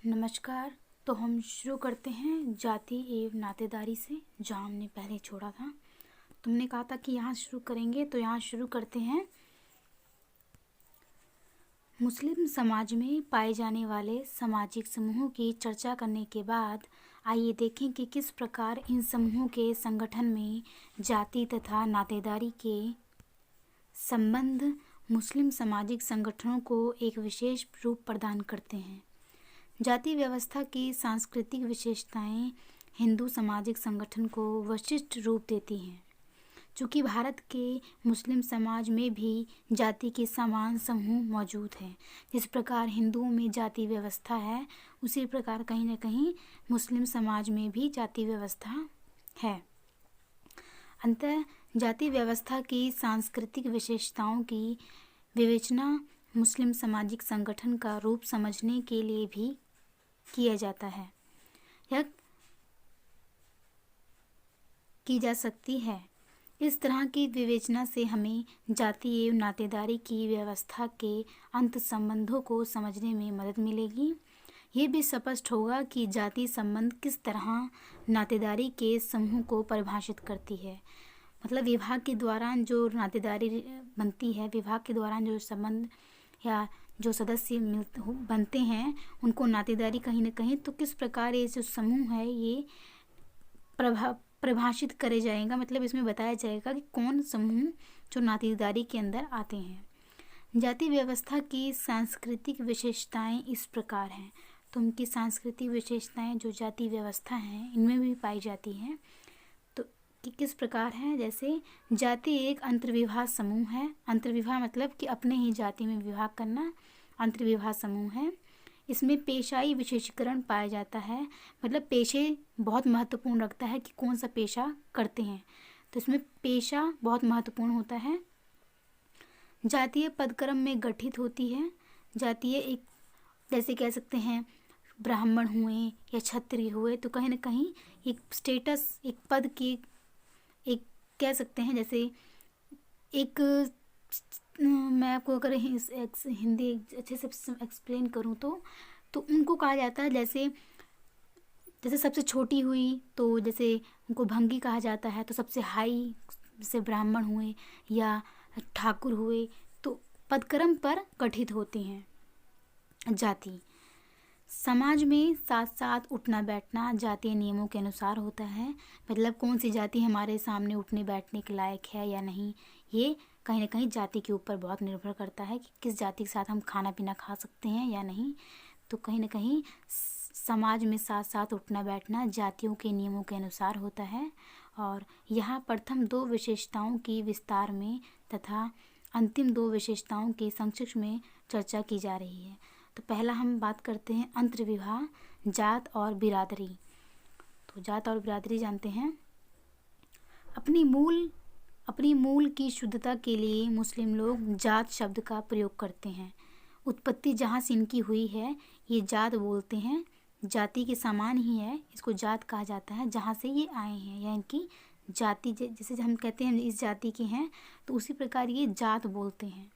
नमस्कार। तो हम शुरू करते हैं जाति एवं नातेदारी से, जहाँ हमने पहले छोड़ा था। तुमने कहा था कि यहाँ शुरू करेंगे, तो यहाँ शुरू करते हैं। मुस्लिम समाज में पाए जाने वाले सामाजिक समूहों की चर्चा करने के बाद आइए देखें कि किस प्रकार इन समूहों के संगठन में जाति तथा नातेदारी के संबंध मुस्लिम सामाजिक संगठनों को एक विशेष रूप प्रदान करते हैं। जाति व्यवस्था की सांस्कृतिक विशेषताएं हिंदू सामाजिक संगठन को विशिष्ट रूप देती हैं। चूँकि भारत के मुस्लिम समाज में भी जाति के समान समूह मौजूद हैं, जिस प्रकार हिंदुओं में जाति व्यवस्था है, उसी प्रकार कहीं न कहीं मुस्लिम समाज में भी जाति व्यवस्था है। अतः जाति व्यवस्था की सांस्कृतिक विशेषताओं की विवेचना मुस्लिम सामाजिक संगठन का रूप समझने के लिए भी किया जाता है। यह की जा सकती है। इस तरह की विवेचना से हमें जाति एवं नातेदारी की व्यवस्था के अंत संबंधों को समझने में मदद मिलेगी। ये भी स्पष्ट होगा कि जाति संबंध किस तरह नातेदारी के समूह को परिभाषित करती है। मतलब विवाह के दौरान जो नातेदारी बनती है, विवाह के दौरान जो संबंध या जो सदस्य बनते हैं, उनको नातेदारी कहीं ना कहीं तो किस प्रकार ये जो समूह है ये परिभाषित करे जाएगा। मतलब इसमें बताया जाएगा कि कौन समूह जो नातेदारी के अंदर आते हैं। जाति व्यवस्था की सांस्कृतिक विशेषताएं इस प्रकार हैं। तो उनकी सांस्कृतिक विशेषताएं जो जाति व्यवस्था है इनमें भी पाई जाती हैं। तो किस प्रकार है, जैसे जाति एक अंतर्विवाह समूह है। अंतर्विवाह मतलब कि अपने ही जाति में विवाह करना अंतर्विवाह समूह है। इसमें पेशाई विशेषीकरण पाया जाता है। मतलब पेशे बहुत महत्वपूर्ण रखता है कि कौन सा पेशा करते हैं, तो इसमें पेशा बहुत महत्वपूर्ण होता है। जातीय पदक्रम में गठित होती है। जातीय एक जैसे कह सकते हैं ब्राह्मण हुए या क्षत्रिय हुए, तो कहीं ना कहीं एक स्टेटस, एक पद की एक कह सकते हैं। जैसे एक मैं आपको अगर हिंदी अच्छे से एक्सप्लेन करूँ तो उनको कहा जाता है, जैसे सबसे छोटी हुई तो जैसे उनको भंगी कहा जाता है। तो सबसे हाई जैसे ब्राह्मण हुए या ठाकुर हुए, तो पदक्रम पर गठित होते हैं। जाति समाज में साथ साथ उठना बैठना जातीय नियमों के अनुसार होता है। मतलब कौन सी जाति हमारे सामने उठने बैठने के लायक है या नहीं, ये कहीं ना कहीं जाति के ऊपर बहुत निर्भर करता है कि किस जाति के साथ हम खाना पीना खा सकते हैं या नहीं। तो कहीं ना कहीं समाज में साथ साथ उठना बैठना जातियों के नियमों के अनुसार होता है। और यहाँ प्रथम दो विशेषताओं की विस्तार में तथा अंतिम दो विशेषताओं की संक्षिप्त में चर्चा की जा रही है। तो पहला हम बात करते हैं अंतर्विवाह, जात और बिरादरी। तो जात और बिरादरी जानते हैं। अपनी मूल की शुद्धता के लिए मुस्लिम लोग जात शब्द का प्रयोग करते हैं। उत्पत्ति जहाँ से इनकी हुई है ये जात बोलते हैं। जाति के समान ही है, इसको जात कहा जाता है जहाँ से ये आए हैं, या इनकी जाति जैसे हम कहते हैं इस जाति के हैं, तो उसी प्रकार ये जात बोलते हैं।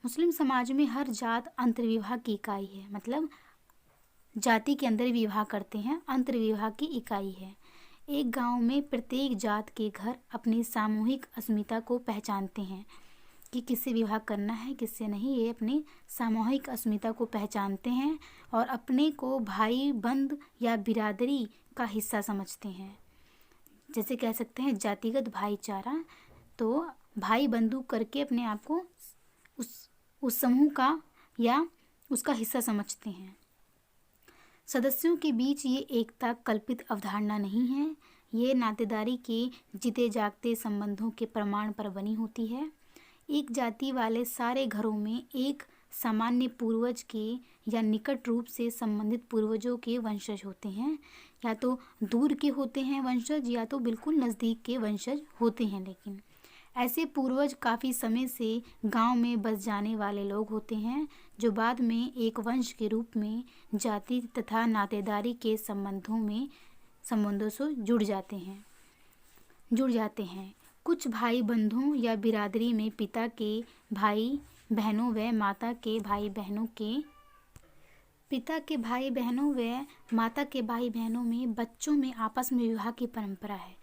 मुस्लिम समाज में हर जात अंतर्विवाह की इकाई है। मतलब जाति के अंदर विवाह करते हैं, अंतर्विवाह की इकाई है। एक गांव में प्रत्येक जात के घर अपनी सामूहिक अस्मिता को पहचानते हैं कि किससे विवाह करना है किससे नहीं। ये अपनी सामूहिक अस्मिता को पहचानते हैं और अपने को भाई बंद या बिरादरी का हिस्सा समझते हैं। जैसे कह सकते हैं जातिगत भाईचारा। तो भाई बंधु करके अपने आप को उस समूह का या उसका हिस्सा समझते हैं। सदस्यों के बीच ये एकता कल्पित अवधारणा नहीं है, ये नातेदारी के जीते जागते संबंधों के प्रमाण पर बनी होती है। एक जाति वाले सारे घरों में एक सामान्य पूर्वज के या निकट रूप से संबंधित पूर्वजों के वंशज होते हैं। या तो दूर के होते हैं वंशज, या तो बिल्कुल नज़दीक के वंशज होते हैं। लेकिन ऐसे पूर्वज काफ़ी समय से गांव में बस जाने वाले लोग होते हैं, जो बाद में एक वंश के रूप में जाति तथा नातेदारी के संबंधों से जुड़ जाते हैं। कुछ भाई बंधुओं या बिरादरी में पिता के भाई बहनों व माता के भाई बहनों के पिता के भाई बहनों व माता के भाई बहनों में बच्चों में आपस में विवाह की परंपरा है।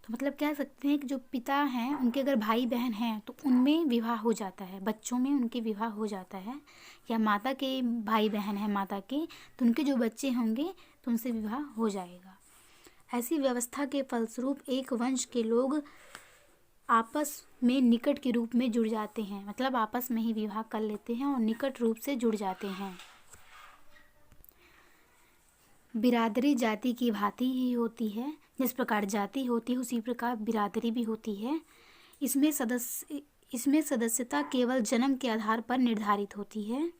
तो मतलब कह सकते हैं कि जो पिता हैं उनके अगर भाई बहन हैं तो उनमें विवाह हो जाता है, बच्चों में उनके विवाह हो जाता है। या माता के भाई बहन हैं माता के, तो उनके जो बच्चे होंगे तो उनसे विवाह हो जाएगा। ऐसी व्यवस्था के फलस्वरूप एक वंश के लोग आपस में निकट के रूप में जुड़ जाते हैं, मतलब आपस में ही विवाह कर लेते हैं और निकट रूप से जुड़ जाते हैं। बिरादरी जाति की भांति ही होती है। जिस प्रकार जाति होती है उसी प्रकार बिरादरी भी होती है। इसमें सदस्यता केवल जन्म के आधार पर निर्धारित होती है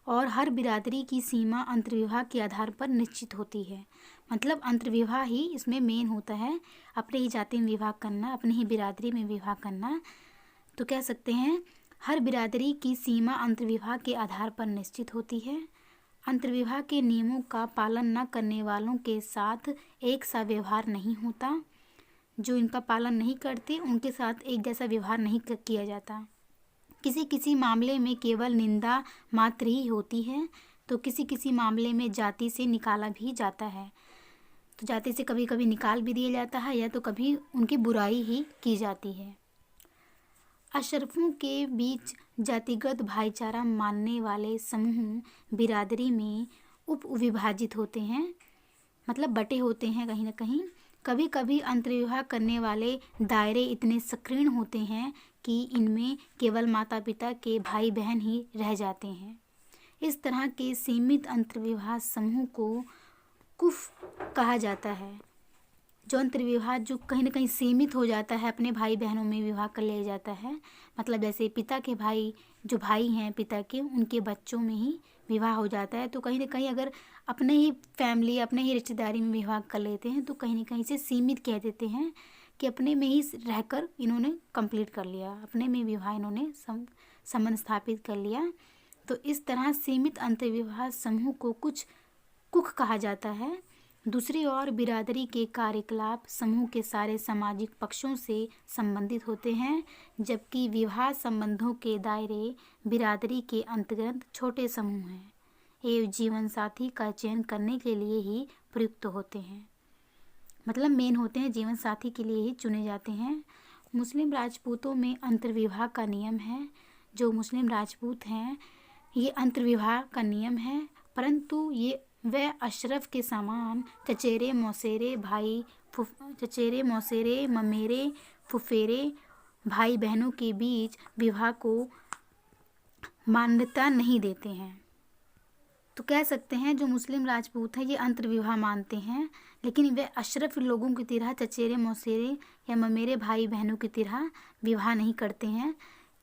और हर बिरादरी की सीमा अंतर्विवाह के आधार पर निश्चित होती है। मतलब अंतर्विवाह ही इसमें मेन होता है, अपने ही जाति में विवाह करना, अपनी ही बिरादरी में विवाह करना। तो कह सकते हैं हर बिरादरी की सीमा अंतर्विवाह के आधार पर निश्चित होती है। अंतर्विवाह के नियमों का पालन न करने वालों के साथ एक सा व्यवहार नहीं होता। जो इनका पालन नहीं करते उनके साथ एक जैसा व्यवहार नहीं किया जाता। किसी किसी मामले में केवल निंदा मात्र ही होती है, तो किसी किसी मामले में जाति से निकाला भी जाता है। तो जाति से कभी कभी निकाल भी दिया जाता है या तो कभी उनकी बुराई ही की जाती है। अशरफों के बीच जातिगत भाईचारा मानने वाले समूह बिरादरी में उप विभाजित होते हैं, मतलब बटे होते हैं कहीं ना कहीं। कभी कभी अंतर्विवाह करने वाले दायरे इतने संकीर्ण होते हैं कि इनमें केवल माता पिता के भाई बहन ही रह जाते हैं। इस तरह के सीमित अंतर्विवाह समूह को कुफ कहा जाता है। जो अंतर्विवाह जो कहीं ना कहीं सीमित हो जाता है, अपने भाई बहनों में विवाह कर लिया जाता है। मतलब जैसे पिता के भाई, जो भाई हैं पिता के, उनके बच्चों में ही विवाह हो जाता है। तो कहीं ना कहीं अगर अपने ही फैमिली, अपने ही रिश्तेदारी में विवाह कर लेते हैं तो कहीं ना कहीं से सीमित कह देते हैं कि अपने में ही रहकर इन्होंने कंप्लीट कर लिया, अपने में विवाह इन्होंने संबंध स्थापित कर लिया। तो इस तरह सीमित अंतर्विवाह समूह को कुछ कुख कहा जाता है। दूसरी ओर बिरादरी के कार्यकलाप समूह के सारे सामाजिक पक्षों से संबंधित होते हैं, जबकि विवाह संबंधों के दायरे बिरादरी के अंतर्गत छोटे समूह हैं एवं जीवन साथी का चयन करने के लिए ही प्रयुक्त होते हैं। मतलब मेन होते हैं, जीवन साथी के लिए ही चुने जाते हैं। मुस्लिम राजपूतों में अंतर्विवाह का नियम है। जो मुस्लिम राजपूत हैं ये अंतर्विवाह का नियम है, परंतु ये वह अशरफ के समान चचेरे मौसेरे ममेरे फुफेरे भाई बहनों के बीच विवाह को मान्यता नहीं देते हैं। तो कह सकते हैं जो मुस्लिम राजपूत हैं ये अंतर्विवाह मानते हैं, लेकिन वे अशरफ लोगों की तरह चचेरे मौसेरे या ममेरे भाई बहनों की तरह विवाह नहीं करते हैं,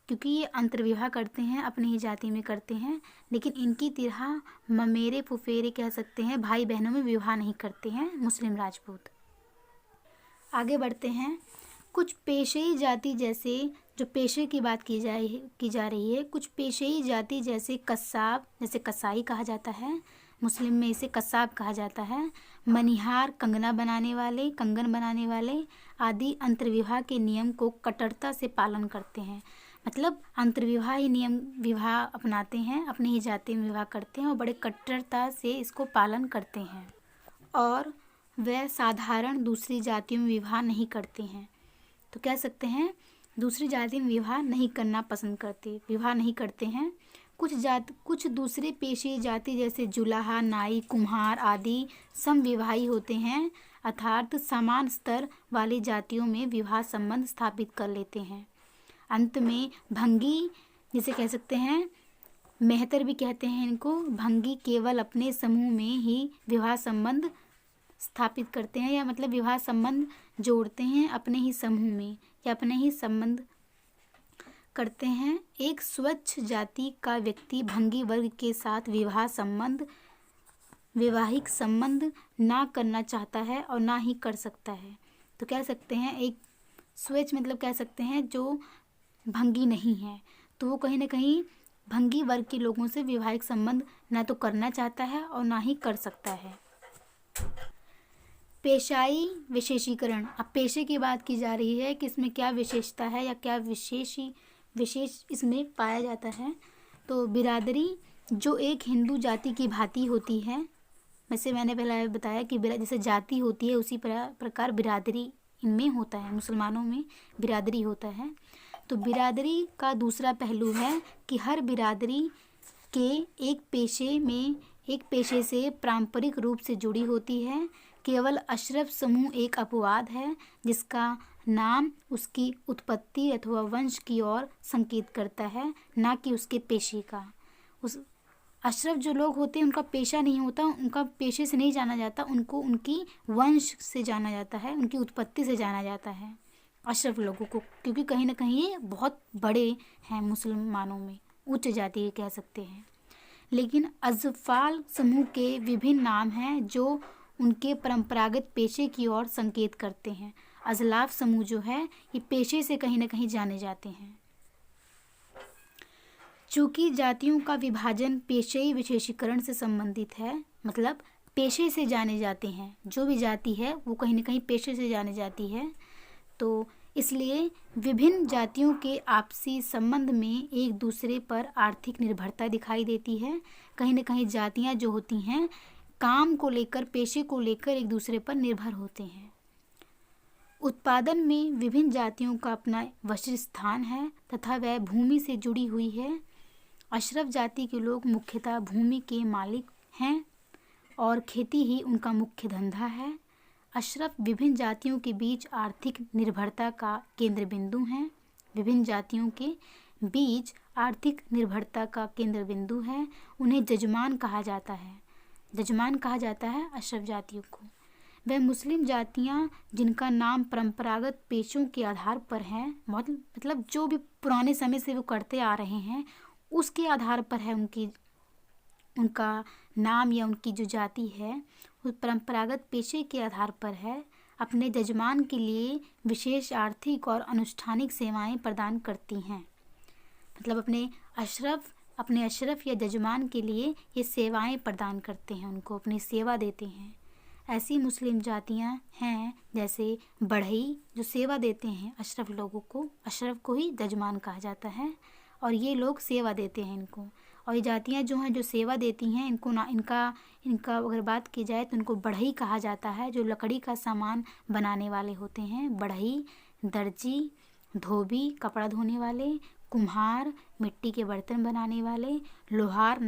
क्योंकि ये अंतर्विवाह करते हैं, अपनी ही जाति में करते हैं। लेकिन इनकी तरह ममेरे फुफेरे कह सकते हैं भाई बहनों में विवाह नहीं करते हैं मुस्लिम राजपूत। आगे बढ़ते हैं। कुछ पेशेई जाति जैसे, जो पेशे की बात की जा रही है, कुछ पेशेई जाति जैसे कसाब, जैसे कसाई कहा जाता है, मुस्लिम में इसे कसाब कहा जाता है, मनिहार कंगन बनाने वाले आदि अंतर्विवाह के नियम को कट्टरता से पालन करते हैं। मतलब अंतर्विवाह ही नियम विवाह अपनाते हैं, अपनी ही जाति में विवाह करते हैं और बड़े कट्टरता से इसको पालन करते हैं। और वह साधारण दूसरी जातियों में विवाह नहीं करते हैं। तो कह सकते हैं दूसरी जाति में विवाह नहीं करना पसंद करते, विवाह नहीं करते हैं। कुछ दूसरे पेशे जाति जैसे जुलाहा, नाई, कुम्हार आदि समविवाही होते हैं, अर्थात समान स्तर वाली जातियों में विवाह संबंध स्थापित कर लेते हैं। अंत में भंगी, जिसे कह सकते हैं मेहतर भी कहते हैं इनको, भंगी केवल अपने समूह में ही विवाह संबंध स्थापित करते हैं, या मतलब विवाह संबंध जोड़ते हैं अपने ही समूह में या अपने ही संबंध करते हैं। एक स्वच्छ जाति का व्यक्ति भंगी वर्ग के साथ वैवाहिक संबंध ना करना चाहता है और ना ही कर सकता है। तो कह सकते हैं एक स्वच्छ मतलब कह सकते हैं जो भंगी नहीं है, तो वो कहीं ना कहीं भंगी वर्ग के लोगों से वैवाहिक संबंध ना तो करना चाहता है और ना ही कर सकता है। पेशाई विशेषीकरण। अब पेशे की बात की जा रही है कि इसमें क्या विशेषता है या क्या विशेष इसमें पाया जाता है। तो बिरादरी जो एक हिंदू जाति की भांति होती है। वैसे मैंने पहले बताया कि जैसे जाति होती है उसी प्रकार बिरादरी इनमें होता है, मुसलमानों में बिरादरी होता है। तो बिरादरी का दूसरा पहलू है कि हर बिरादरी के एक पेशे से पारंपरिक रूप से जुड़ी होती है। केवल अशरफ समूह एक अपवाद है जिसका नाम उसकी उत्पत्ति अथवा वंश की ओर संकेत करता है, ना कि उसके पेशे का। उस अशरफ जो लोग होते हैं उनका पेशा नहीं होता, उनका पेशे से नहीं जाना जाता, उनको उनकी वंश से जाना जाता है, उनकी उत्पत्ति से जाना जाता है अशरफ लोगों को, क्योंकि कहीं ना कहीं ये बहुत बड़े हैं मुसलमानों में, उच्च जाति कह सकते हैं। लेकिन अज़फ़ाल समूह के विभिन्न नाम हैं जो उनके परंपरागत पेशे की ओर संकेत करते हैं। अज़लाफ़ समूह जो है ये पेशे से कहीं ना कहीं जाने जाते हैं। चूँकि जातियों का विभाजन पेशेई विशेषीकरण से संबंधित है, मतलब पेशे से जाने जाते हैं, जो भी जाति है वो कहीं ना कहीं पेशे से जाने जाती है, तो इसलिए विभिन्न जातियों के आपसी संबंध में एक दूसरे पर आर्थिक निर्भरता दिखाई देती है। कहीं ना कहीं जातियां जो होती हैं काम को लेकर, पेशे को लेकर एक दूसरे पर निर्भर होते हैं। उत्पादन में विभिन्न जातियों का अपना विशिष्ट स्थान है तथा वह भूमि से जुड़ी हुई है। अशरफ जाति के लोग मुख्यतः भूमि के मालिक हैं और खेती ही उनका मुख्य धंधा है। अशरफ विभिन्न जातियों के बीच आर्थिक निर्भरता का केंद्र बिंदु हैं। विभिन्न जातियों के बीच आर्थिक निर्भरता का केंद्र बिंदु है। उन्हें जजमान कहा जाता है, जजमान कहा जाता है अशरफ जातियों को। वह मुस्लिम जातियां जिनका नाम परंपरागत पेशों के आधार पर है, मतलब जो भी पुराने समय से वो करते आ रहे हैं उसके आधार पर है उनका नाम या उनकी जो जाति है वो परंपरागत पेशे के आधार पर है, अपने जजमान के लिए विशेष आर्थिक और अनुष्ठानिक सेवाएं प्रदान करती हैं। मतलब अपने अशरफ या जजमान के लिए ये सेवाएं प्रदान करते हैं, उनको अपनी सेवा देते हैं। ऐसी मुस्लिम जातियां हैं जैसे बढ़ई जो सेवा देते हैं अशरफ लोगों को, अशरफ को ही जजमान कहा जाता है और ये लोग सेवा देते हैं इनको। और ये जातियाँ जो हैं जो सेवा देती हैं इनका अगर बात की जाए तो इनको बढ़ई कहा जाता है, जो लकड़ी का सामान बनाने वाले होते हैं। बढ़ई, दर्जी, धोबी कपड़ा धोने वाले, कुम्हार मिट्टी के बर्तन बनाने वाले, लोहार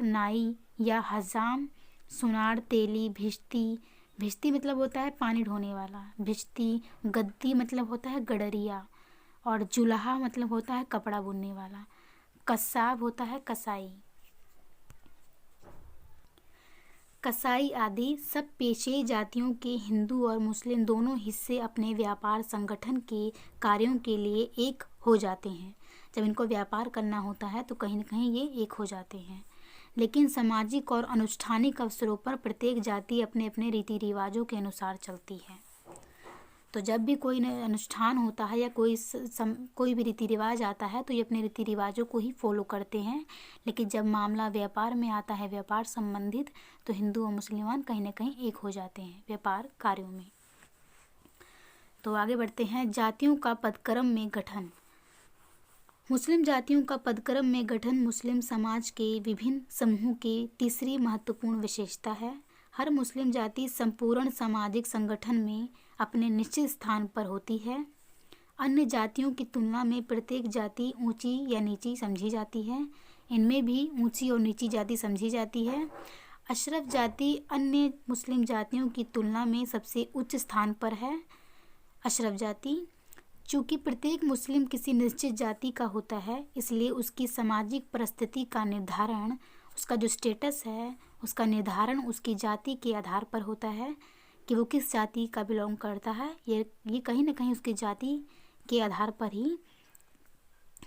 नाई या हजाम, सुनार, तेली, भिश्ती मतलब होता है पानी ढोने वाला, भिश्ती, गद्दी मतलब होता है गडरिया, और जुलाहा मतलब होता है कपड़ा बुनने वाला, कसाब होता है कसाई आदि सब पेशे जातियों के हिंदू और मुस्लिम दोनों हिस्से अपने व्यापार संगठन के कार्यों के लिए एक हो जाते हैं। जब इनको व्यापार करना होता है तो कहीं न कहीं ये एक हो जाते हैं। लेकिन सामाजिक और अनुष्ठानिक अवसरों पर प्रत्येक जाति अपने अपने रीति रिवाजों के अनुसार चलती है। तो जब भी कोई अनुष्ठान होता है या कोई भी रीति रिवाज आता है तो ये अपने रीति रिवाजों को ही फॉलो करते हैं। लेकिन जब मामला व्यापार में आता है, व्यापार संबंधित, तो हिंदू और मुसलमान कहीं ना कहीं एक हो जाते हैं व्यापार कार्यों में। तो आगे बढ़ते हैं। जातियों का पदक्रम में गठन। मुस्लिम जातियों का पदक्रम में गठन मुस्लिम समाज के विभिन्न समूहों की तीसरी महत्वपूर्ण विशेषता है। हर मुस्लिम जाति संपूर्ण सामाजिक संगठन में अपने निश्चित स्थान पर होती है। अन्य जातियों की तुलना में प्रत्येक जाति ऊंची या नीची समझी जाती है। इनमें भी ऊंची और नीची जाति समझी जाती है। अशरफ जाति अन्य मुस्लिम जातियों की तुलना में सबसे उच्च स्थान पर है। अशरफ जाति चूँकि प्रत्येक मुस्लिम किसी निश्चित जाति का होता है, इसलिए उसकी सामाजिक परिस्थिति का निर्धारण, उसका जो स्टेटस है उसका निर्धारण उसकी जाति के आधार पर होता है कि वो किस जाति का बिलोंग करता है। ये कहीं ना कहीं उसकी जाति के आधार पर ही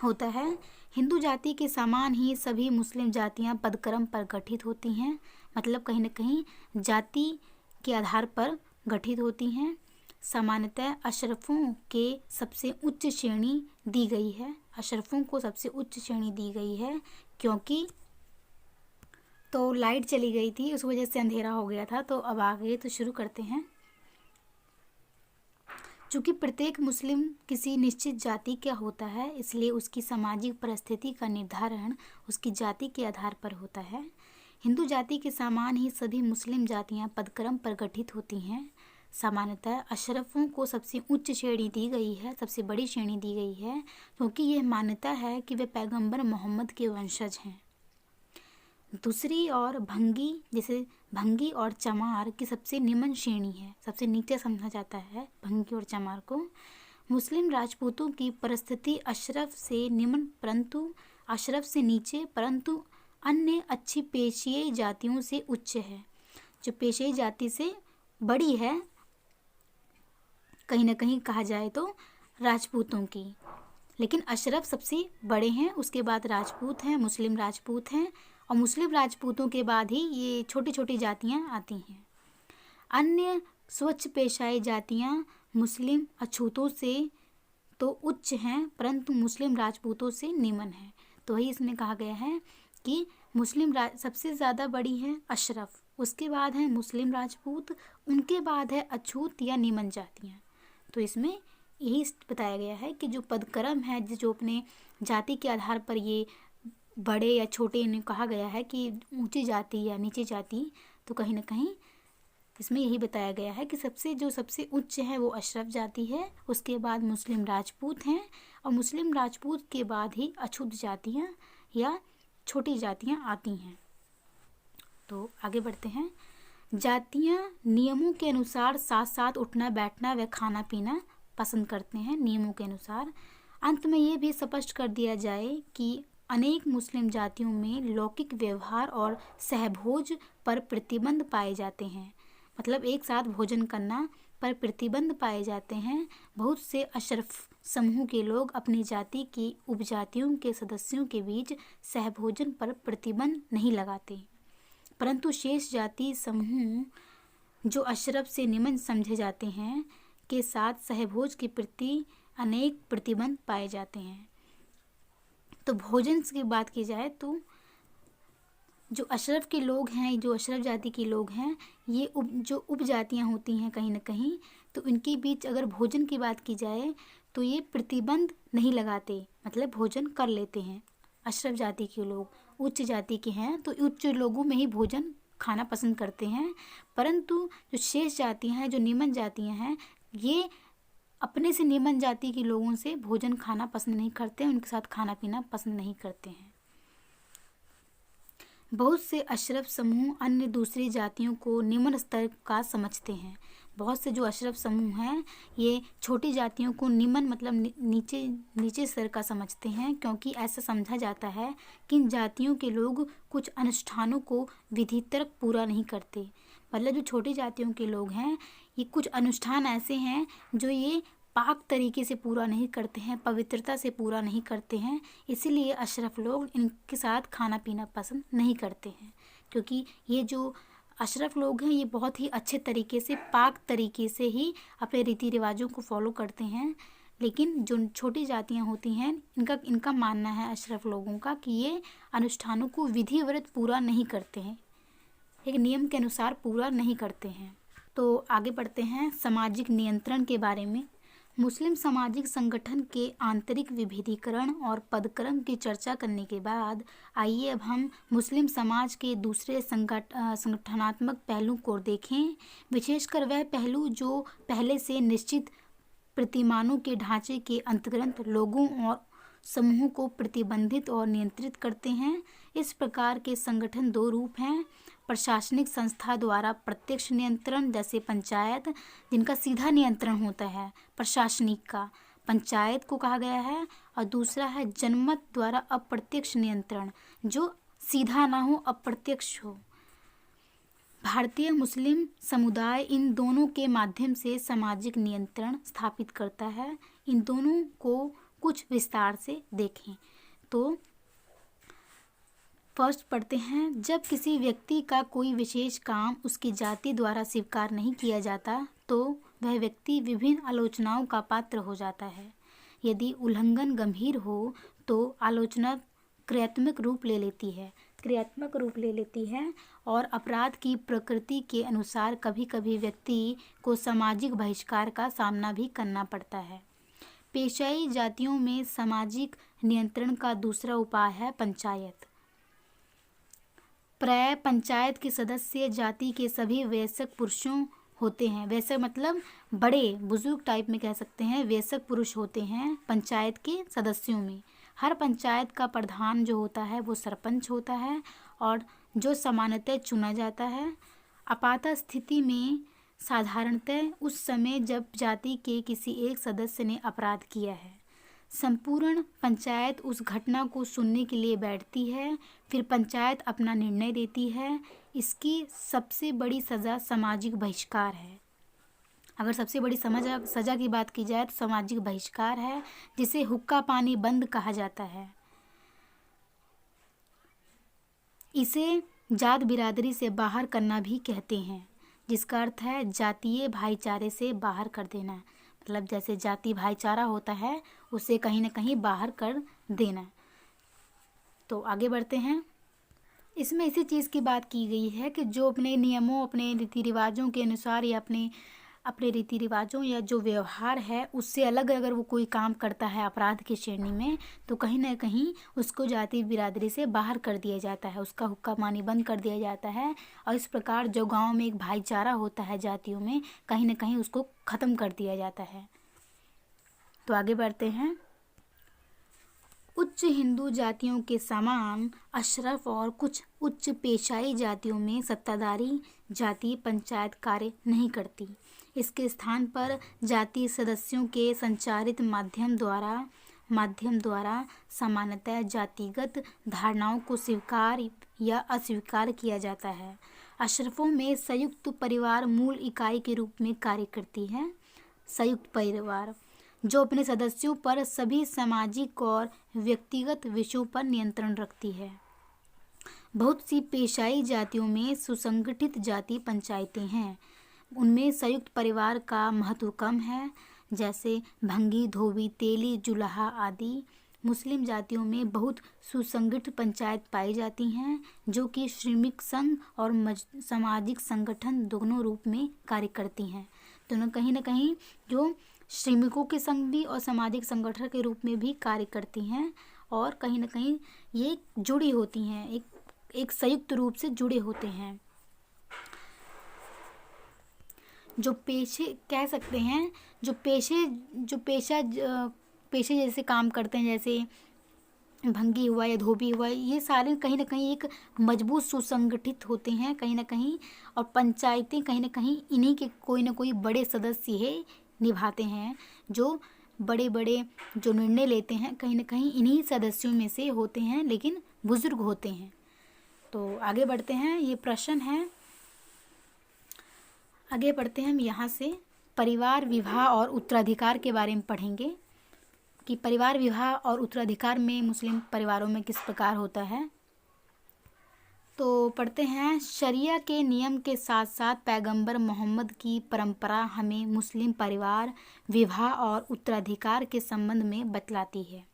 होता है। हिंदू जाति के समान ही सभी मुस्लिम जातियां पदक्रम पर गठित होती हैं, मतलब कहीं ना कहीं जाति के आधार पर गठित होती हैं। सामान्यतः अशरफों के सबसे उच्च श्रेणी दी गई है, अशरफों को सबसे उच्च श्रेणी दी गई है क्योंकि तो लाइट चली गई थी, उस वजह से अंधेरा हो गया था। तो अब आ गए तो शुरू करते हैं। चूँकि प्रत्येक मुस्लिम किसी निश्चित जाति का होता है, इसलिए उसकी सामाजिक परिस्थिति का निर्धारण उसकी जाति के आधार पर होता है। हिंदू जाति के समान ही सभी मुस्लिम जातियां पदक्रम पर गठित होती हैं। सामान्यतः अशरफों को सबसे उच्च श्रेणी दी गई है, सबसे बड़ी श्रेणी दी गई है, क्योंकि यह मान्यता है कि वे पैगंबर मोहम्मद के वंशज हैं। दूसरी ओर भंगी, जैसे भंगी और चमार की सबसे निम्न श्रेणी है, सबसे नीचे समझा जाता है भंगी और चमार को। मुस्लिम राजपूतों की परिस्थिति अशरफ से निम्न परंतु अशरफ से नीचे परंतु अन्य अच्छी पेशेई जातियों से उच्च है। जो पेशेई जाति से बड़ी है, कहीं ना कहीं कहा जाए तो राजपूतों की, लेकिन अशरफ सबसे बड़े हैं, उसके बाद राजपूत हैं, मुस्लिम राजपूत हैं, और मुस्लिम राजपूतों के बाद ही ये छोटी छोटी जातियां आती हैं। अन्य स्वच्छ पेशाई जातियां मुस्लिम अछूतों से तो उच्च हैं, परंतु मुस्लिम राजपूतों से निम्न हैं। तो वही इसमें कहा गया है कि सबसे ज़्यादा बड़ी है अशरफ, उसके बाद है मुस्लिम राजपूत, उनके बाद है अछूत या निम्न जातियाँ। तो इसमें यही बताया गया है कि जो पदक्रम है, जो अपने जाति के आधार पर ये बड़े या छोटे इन्हें कहा गया है कि ऊंची जाति या नीची जाति, तो कहीं ना कहीं इसमें यही बताया गया है कि सबसे उच्च है वो अशरफ जाति है, उसके बाद मुस्लिम राजपूत हैं, और मुस्लिम राजपूत के बाद ही अछूत जातियाँ या छोटी जातियाँ आती हैं। तो आगे बढ़ते हैं। जातियाँ नियमों के अनुसार साथ साथ उठना बैठना व खाना पीना पसंद करते हैं, नियमों के अनुसार। अंत में ये भी स्पष्ट कर दिया जाए कि अनेक मुस्लिम जातियों में लौकिक व्यवहार और सहभोज पर प्रतिबंध पाए जाते हैं, मतलब एक साथ भोजन करना पर प्रतिबंध पाए जाते हैं। बहुत से अशरफ समूह के लोग अपनी जाति की उपजातियों के सदस्यों के बीच सहभोजन पर प्रतिबंध नहीं लगाते, परंतु शेष जाति समूह जो अशरफ से निम्न समझे जाते हैं के साथ सहभोज के प्रति अनेक प्रतिबंध पाए जाते हैं। तो भोजन की बात की जाए तो जो अशरफ के लोग हैं, जो अशरफ जाति के लोग हैं, ये जो उपजातियाँ होती हैं कहीं ना कहीं, तो इनके बीच अगर भोजन की बात की जाए तो ये प्रतिबंध नहीं लगाते, मतलब भोजन कर लेते हैं। अशरफ जाति के लोग उच्च जाति के हैं तो उच्च लोगों में ही भोजन खाना पसंद करते हैं, परंतु जो शेष जातियाँ हैं, जो निम्न जातियाँ हैं, ये अपने से निम्न जाति के लोगों से भोजन खाना पसंद नहीं करते, उनके साथ खाना पीना पसंद नहीं करते हैं। बहुत से अशरफ समूह अन्य दूसरी जातियों को निम्न स्तर का समझते हैं। बहुत से जो अशरफ समूह हैं ये छोटी जातियों को निम्न मतलब नीचे स्तर का समझते हैं, क्योंकि ऐसा समझा जाता है कि इन जातियों के लोग कुछ अनुष्ठानों को विधितरक पूरा नहीं करते। मतलब जो छोटी जातियों के लोग हैं, ये कुछ अनुष्ठान ऐसे हैं जो ये पाक तरीके से पूरा नहीं करते हैं, पवित्रता से पूरा नहीं करते हैं, इसीलिए अशरफ लोग इनके साथ खाना पीना पसंद नहीं करते हैं। क्योंकि ये जो अशरफ लोग हैं ये बहुत ही अच्छे तरीके से पाक तरीके से ही अपने रीति रिवाजों को फॉलो करते हैं, लेकिन जो छोटी जातियां होती हैं इनका मानना है अशरफ लोगों का कि ये अनुष्ठानों को विधिवत पूरा नहीं करते हैं, एक नियम के अनुसार पूरा नहीं करते हैं। तो आगे बढ़ते हैं सामाजिक नियंत्रण के बारे में। मुस्लिम सामाजिक संगठन के आंतरिक विभेदीकरण और पदक्रम की चर्चा करने के बाद आइए अब हम मुस्लिम समाज के दूसरे संगठनात्मक पहलू को देखें, विशेषकर वह पहलू जो पहले से निश्चित प्रतिमानों के ढांचे के अंतर्गत लोगों और समूहों को प्रतिबंधित और नियंत्रित करते हैं। इस प्रकार के संगठन दो रूप हैं: प्रशासनिक संस्था द्वारा प्रत्यक्ष नियंत्रण जैसे पंचायत, जिनका सीधा नियंत्रण होता है प्रशासनिक का, पंचायत को कहा गया है, और दूसरा है जनमत द्वारा अप्रत्यक्ष नियंत्रण, जो सीधा ना हो, अप्रत्यक्ष हो। भारतीय मुस्लिम समुदाय इन दोनों के माध्यम से सामाजिक नियंत्रण स्थापित करता है। इन दोनों को कुछ विस्तार से देखें तो फर्स्ट पढ़ते हैं। जब किसी व्यक्ति का कोई विशेष काम उसकी जाति द्वारा स्वीकार नहीं किया जाता तो वह व्यक्ति विभिन्न आलोचनाओं का पात्र हो जाता है। यदि उल्लंघन गंभीर हो तो आलोचना क्रियात्मक रूप ले लेती है और अपराध की प्रकृति के अनुसार कभी कभी व्यक्ति को सामाजिक बहिष्कार का सामना भी करना पड़ता है। पेशाई जातियों में सामाजिक नियंत्रण का दूसरा उपाय है पंचायत। प्राय पंचायत के सदस्य जाति के सभी वयस्क पुरुषों होते हैं। वयस्क मतलब बड़े बुजुर्ग टाइप में कह सकते हैं, वयस्क पुरुष होते हैं पंचायत के सदस्यों में। हर पंचायत का प्रधान जो होता है वो सरपंच होता है और जो सामान्यतः चुना जाता है। आपात स्थिति में साधारणतः उस समय जब जाति के किसी एक सदस्य ने अपराध किया है। संपूर्ण पंचायत उस घटना को सुनने के लिए बैठती है, फिर पंचायत अपना निर्णय देती है। इसकी सबसे बड़ी सज़ा सामाजिक बहिष्कार है। अगर सबसे बड़ी सज़ा की बात की जाए तो सामाजिक बहिष्कार है, जिसे हुक्का पानी बंद कहा जाता है। इसे जात बिरादरी से बाहर करना भी कहते हैं, जिसका अर्थ है जातीय भाईचारे से बाहर कर देना। मतलब जैसे जाति भाईचारा होता है उसे कहीं ना कहीं बाहर कर देना। तो आगे बढ़ते हैं। इसमें इसी चीज़ की बात की गई है कि जो अपने नियमों, अपने रीति रिवाजों के अनुसार या अपने रीति रिवाजों या जो व्यवहार है उससे अलग अगर वो कोई काम करता है अपराध की श्रेणी में, तो कहीं ना कहीं उसको जाति बिरादरी से बाहर कर दिया जाता है, उसका हुक्का पानी बंद कर दिया जाता है। और इस प्रकार जो गांव में एक भाईचारा होता है जातियों में, कहीं ना कहीं उसको ख़त्म कर दिया जाता है। तो आगे बढ़ते हैं। उच्च हिंदू जातियों के समान अशरफ और कुछ उच्च पेशाई जातियों में सत्ताधारी जाति पंचायत कार्य नहीं करती। इसके स्थान पर जाति सदस्यों के संचारित माध्यम द्वारा सामान्यतः जातिगत धारणाओं को स्वीकार या अस्वीकार किया जाता है। अशरफों में संयुक्त परिवार मूल इकाई के रूप में कार्य करती है। संयुक्त परिवार जो अपने सदस्यों पर सभी सामाजिक और व्यक्तिगत विषयों पर नियंत्रण रखती है। बहुत सी पेशाई जातियों में सुसंगठित जाति पंचायतें हैं। उनमें संयुक्त परिवार का महत्व कम है, जैसे भंगी, धोबी, तेली, जुलाहा आदि। मुस्लिम जातियों में बहुत सुसंगठित पंचायत पाई जाती हैं, जो कि श्रमिक संघ और सामाजिक संगठन दोनों रूप में कार्य करती हैं। दोनों कहीं ना कहीं जो श्रमिकों के संघ भी और सामाजिक संगठन के रूप में भी कार्य करती हैं, और कहीं ना कहीं ये जुड़ी होती हैं, एक संयुक्त रूप से जुड़े होते हैं। जो पेशे कह सकते हैं, जो पेशे जैसे काम करते हैं, जैसे भंगी हुआ या धोबी हुआ, ये सारे कहीं ना कहीं एक मजबूत सुसंगठित होते हैं कहीं ना कहीं। और पंचायतें कहीं ना कहीं इन्हीं के कोई ना कोई बड़े सदस्य ही निभाते हैं। जो बड़े बड़े जो निर्णय लेते हैं कहीं ना कहीं इन्हीं सदस्यों में से होते हैं, लेकिन बुजुर्ग होते हैं। तो आगे बढ़ते हैं। ये प्रश्न है, आगे बढ़ते हैं हम यहाँ से। परिवार विवाह और उत्तराधिकार के बारे में पढ़ेंगे कि परिवार विवाह और उत्तराधिकार में मुस्लिम परिवारों में किस प्रकार होता है। तो पढ़ते हैं। शरिया के नियम के साथ साथ पैगंबर मोहम्मद की परंपरा हमें मुस्लिम परिवार विवाह और उत्तराधिकार के संबंध में बतलाती है।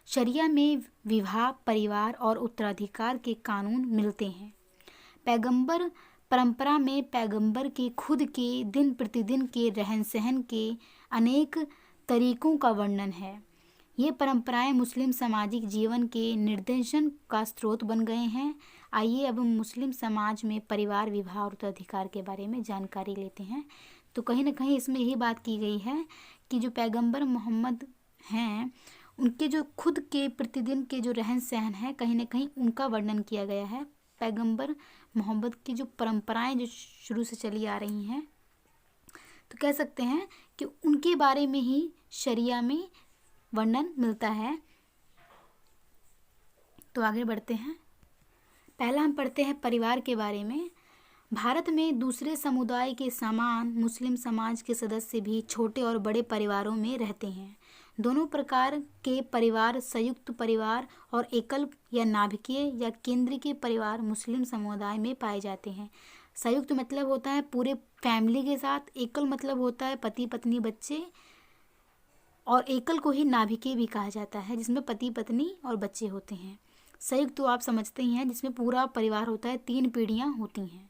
शरिया में विवाह, परिवार और उत्तराधिकार के कानून मिलते हैं। पैगंबर परंपरा में पैगंबर के खुद के दिन प्रतिदिन के रहन सहन के अनेक तरीकों का वर्णन है। ये परंपराएं मुस्लिम सामाजिक जीवन के निर्देशन का स्रोत बन गए हैं। आइए अब हम मुस्लिम समाज में परिवार विवाह और उत्तराधिकार के बारे में जानकारी लेते हैं। तो कहीं ना कहीं इसमें यही बात की गई है कि जो पैगंबर मोहम्मद हैं, उनके जो खुद के प्रतिदिन के जो रहन सहन है, कहीं ना कहीं उनका वर्णन किया गया है। पैगंबर मोहम्मद की जो परंपराएं जो शुरू से चली आ रही हैं, तो कह सकते हैं कि उनके बारे में ही शरिया में वर्णन मिलता है। तो आगे बढ़ते हैं। पहला हम पढ़ते हैं परिवार के बारे में। भारत में दूसरे समुदाय के समान मुस्लिम समाज के सदस्य भी छोटे और बड़े परिवारों में रहते हैं। दोनों प्रकार के परिवार, संयुक्त परिवार और एकल या नाभिकीय या केंद्रीय परिवार मुस्लिम समुदाय में पाए जाते हैं। संयुक्त मतलब होता है पूरे फैमिली के साथ, एकल मतलब होता है पति पत्नी बच्चे, और एकल को ही नाभिकीय भी कहा जाता है, जिसमें पति पत्नी और बच्चे होते हैं। संयुक्त तो आप समझते ही हैं, जिसमें पूरा परिवार होता है, 3 पीढ़ियाँ होती हैं।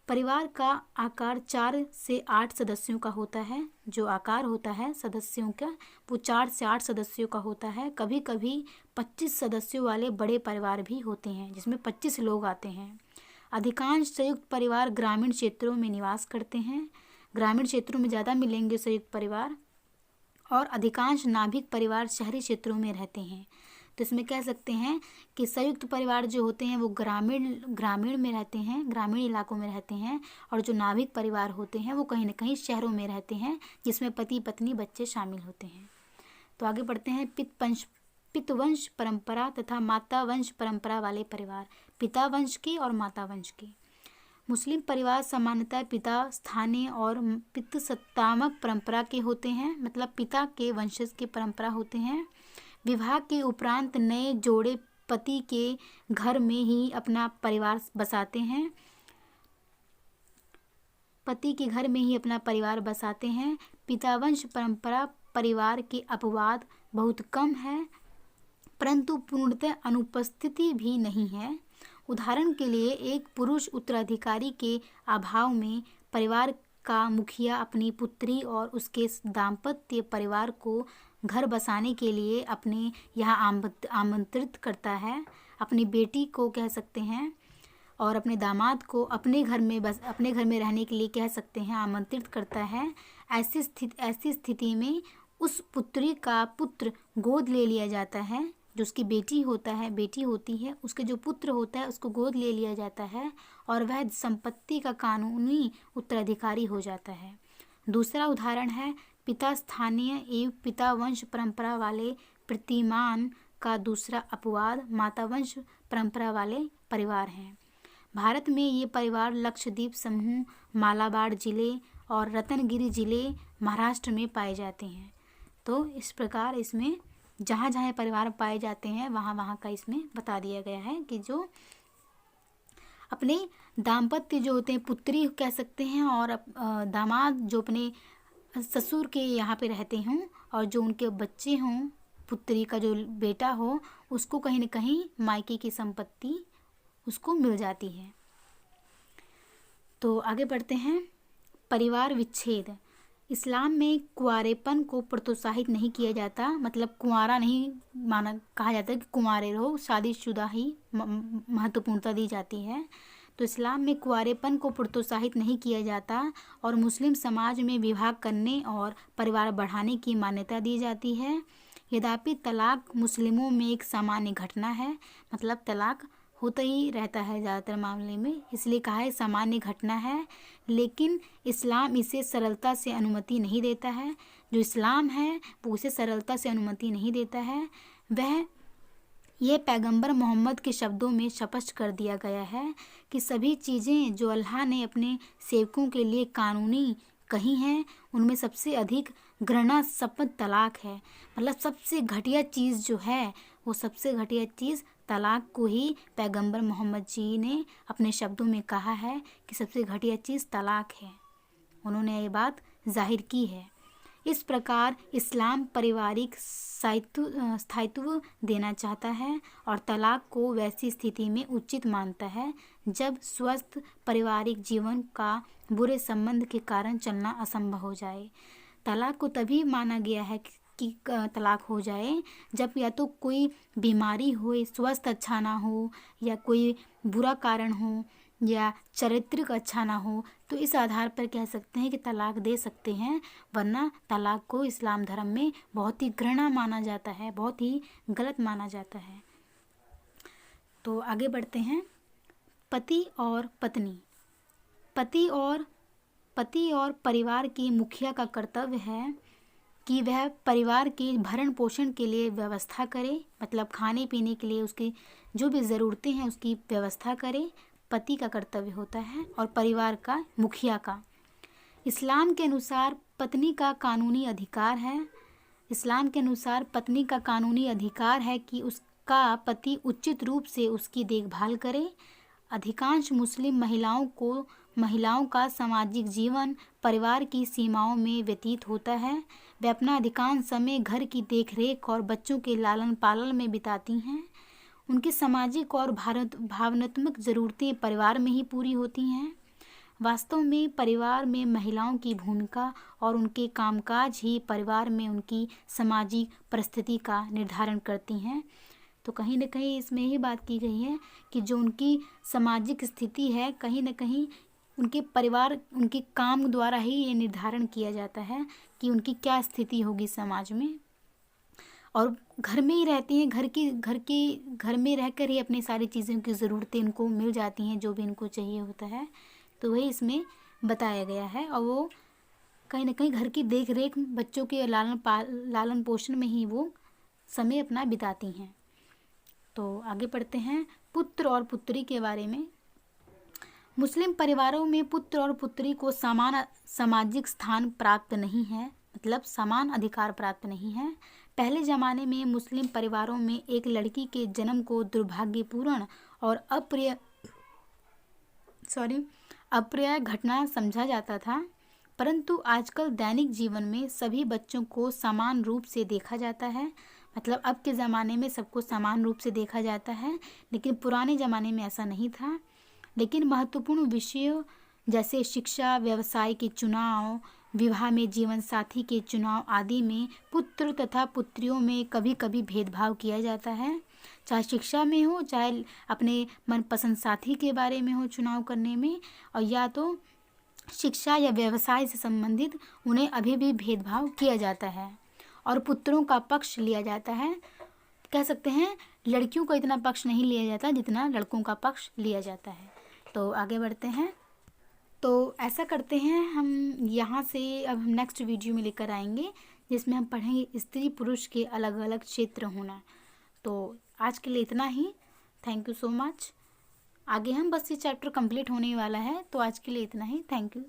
परिवार का आकार 4 से 8 सदस्यों का होता है। जो आकार होता है सदस्यों का, वो 4 से 8 सदस्यों का होता है। कभी कभी 25 सदस्यों वाले बड़े परिवार भी होते हैं, जिसमें 25 लोग आते हैं। अधिकांश संयुक्त परिवार ग्रामीण क्षेत्रों में निवास करते हैं। ग्रामीण क्षेत्रों में ज़्यादा मिलेंगे संयुक्त परिवार, और अधिकांश नाभिक परिवार शहरी क्षेत्रों में रहते हैं। तो इसमें कह सकते हैं कि संयुक्त परिवार जो होते हैं वो ग्रामीण में रहते हैं, ग्रामीण इलाकों में रहते हैं, और जो नाभिक परिवार होते हैं वो कहीं ना कहीं शहरों में रहते हैं, जिसमें पति पत्नी बच्चे शामिल होते हैं। तो आगे बढ़ते हैं। पितवंश परंपरा तथा माता वंश परंपरा वाले परिवार, पिता वंश के और माता वंश के। मुस्लिम परिवार सामान्यतः पिता स्थानीय और पितृसत्तात्मक परंपरा के होते हैं, मतलब पिता के वंशज के परंपरा होते हैं। विवाह के उपरांत नए जोड़े पति के घर में ही अपना परिवार बसाते हैं, पति के घर में ही अपना परिवार बसाते हैं। पितावंश परंपरा परिवार के अपवाद बहुत कम है, परंतु पूर्णतः अनुपस्थिति भी नहीं है। उदाहरण के लिए एक पुरुष उत्तराधिकारी के अभाव में परिवार का मुखिया अपनी पुत्री और उसके दाम्पत्य परिवार को घर बसाने के लिए अपने यहाँ आमंत्रित करता है। अपनी बेटी को कह सकते हैं, और अपने दामाद को अपने घर में रहने के लिए कह सकते हैं, आमंत्रित करता है। ऐसी स्थिति में उस पुत्री का पुत्र गोद ले लिया जाता है। जो उसकी बेटी होती है, उसके जो पुत्र होता है उसको गोद ले लिया जाता है, और वह संपत्ति का कानूनी उत्तराधिकारी हो जाता है। दूसरा उदाहरण है पिता स्थानीय एवं पिता वंश परंपरा वाले प्रतिमान का दूसरा अपवाद माता वंश परंपरा वाले परिवार हैं। भारत में ये परिवार लक्षद्वीप समूह, मालाबार जिले और रत्नगिरी जिले महाराष्ट्र में पाए जाते हैं। तो इस प्रकार इसमें जहाँ जहाँ परिवार पाए जाते हैं वहाँ वहाँ का इसमें बता दिया गया है कि जो अपने दाम्पत्य जो होते हैं, पुत्री कह सकते हैं, और दामाद जो अपने ससुर के यहाँ पे रहते हों, और जो उनके बच्चे हों, पुत्री का जो बेटा हो, उसको कहीं न कहीं मायके की संपत्ति उसको मिल जाती है। तो आगे बढ़ते हैं। परिवार विच्छेद। इस्लाम में कुंवारेपन को प्रोत्साहित नहीं किया जाता, मतलब कुंवारा नहीं कहा जाता कि कुंवारे रहो, शादीशुदा ही महत्वपूर्णता दी जाती है। तो इस्लाम में कुंवारेपन को प्रोत्साहित नहीं किया जाता, और मुस्लिम समाज में विवाह करने और परिवार बढ़ाने की मान्यता दी जाती है। यद्यपि तलाक मुस्लिमों में एक सामान्य घटना है, मतलब तलाक होता ही रहता है ज़्यादातर मामले में, इसलिए कहा है सामान्य घटना है, लेकिन इस्लाम इसे सरलता से अनुमति नहीं देता है। जो इस्लाम है वो उसे सरलता से अनुमति नहीं देता है। यह पैगंबर मोहम्मद के शब्दों में स्पष्ट कर दिया गया है कि सभी चीज़ें जो अल्लाह ने अपने सेवकों के लिए कानूनी कही हैं, उनमें सबसे अधिक घृणास्पद तलाक है। मतलब सबसे घटिया चीज़ जो है, वो सबसे घटिया चीज़ तलाक को ही पैगंबर मोहम्मद जी ने अपने शब्दों में कहा है कि सबसे घटिया चीज़ तलाक है। उन्होंने ये बात जाहिर की है। इस प्रकार इस्लाम पारिवारिक स्थायित्व देना चाहता है और तलाक को वैसी स्थिति में उचित मानता है जब स्वस्थ पारिवारिक जीवन का बुरे संबंध के कारण चलना असंभव हो जाए। तलाक को तभी माना गया है कि तलाक हो जाए जब या तो कोई बीमारी हो, स्वास्थ्य अच्छा ना हो, या कोई बुरा कारण हो, या चरित्र अच्छा ना हो, तो इस आधार पर कह सकते हैं कि तलाक दे सकते हैं। वरना तलाक को इस्लाम धर्म में बहुत ही घृणा माना जाता है, बहुत ही गलत माना जाता है। तो आगे बढ़ते हैं। पति और पत्नी। पति और परिवार की मुखिया का कर्तव्य है कि वह परिवार के भरण पोषण के लिए व्यवस्था करे, मतलब खाने पीने के लिए उसकी जो भी ज़रूरतें हैं उसकी व्यवस्था करे। पति का कर्तव्य होता है, और परिवार का मुखिया का। इस्लाम के अनुसार पत्नी का कानूनी अधिकार है। इस्लाम के अनुसार पत्नी का कानूनी अधिकार है कि उसका पति उचित रूप से उसकी देखभाल करे। अधिकांश मुस्लिम महिलाओं का सामाजिक जीवन परिवार की सीमाओं में व्यतीत होता है। वे अपना अधिकांश समय घर की देखरेख और बच्चों के लालन पालन में बिताती हैं। उनकी सामाजिक और भावनात्मक ज़रूरतें परिवार में ही पूरी होती हैं। वास्तव में परिवार में महिलाओं की भूमिका और उनके कामकाज ही परिवार में उनकी सामाजिक परिस्थिति का निर्धारण करती हैं। तो कहीं न कहीं इसमें ही बात की गई है कि जो उनकी सामाजिक स्थिति है, कहीं न कहीं उनके परिवार, उनके काम द्वारा ही ये निर्धारण किया जाता है कि उनकी क्या स्थिति होगी समाज में। और घर में ही रहती हैं, घर में रहकर ही अपनी सारी चीज़ों की ज़रूरतें उनको मिल जाती हैं, जो भी उनको चाहिए होता है। तो वही इसमें बताया गया है। और वो कहीं ना कहीं घर की देख रेख, बच्चों के लालन पोषण में ही वो समय अपना बिताती हैं। तो आगे पढ़ते हैं पुत्र और पुत्री के बारे में। मुस्लिम परिवारों में पुत्र और पुत्री को समान सामाजिक स्थान प्राप्त नहीं है, मतलब समान अधिकार प्राप्त नहीं है। पहले ज़माने में मुस्लिम परिवारों में एक लड़की के जन्म को दुर्भाग्यपूर्ण और अप्रिय घटना समझा जाता था, परंतु आजकल दैनिक जीवन में सभी बच्चों को समान रूप से देखा जाता है। मतलब अब के ज़माने में सबको समान रूप से देखा जाता है, लेकिन पुराने ज़माने में ऐसा नहीं था। लेकिन महत्वपूर्ण विषयों जैसे शिक्षा, व्यवसाय के चुनाव, विवाह में जीवन साथी के चुनाव आदि में पुत्र तथा पुत्रियों में कभी कभी भेदभाव किया जाता है। चाहे शिक्षा में हो, चाहे अपने मनपसंद साथी के बारे में हो चुनाव करने में, और या तो शिक्षा या व्यवसाय से संबंधित उन्हें अभी भी भेदभाव किया जाता है और पुत्रों का पक्ष लिया जाता है। कह सकते हैं लड़कियों का इतना पक्ष नहीं लिया जाता जितना लड़कों का पक्ष लिया जाता है। तो आगे बढ़ते हैं। तो ऐसा करते हैं, हम यहाँ से अब हम नेक्स्ट वीडियो में लेकर आएंगे जिसमें हम पढ़ेंगे स्त्री पुरुष के अलग अलग क्षेत्र होना। तो आज के लिए इतना ही। Thank you so much. आगे हम बस ये चैप्टर कंप्लीट होने वाला है, तो आज के लिए इतना ही। Thank you.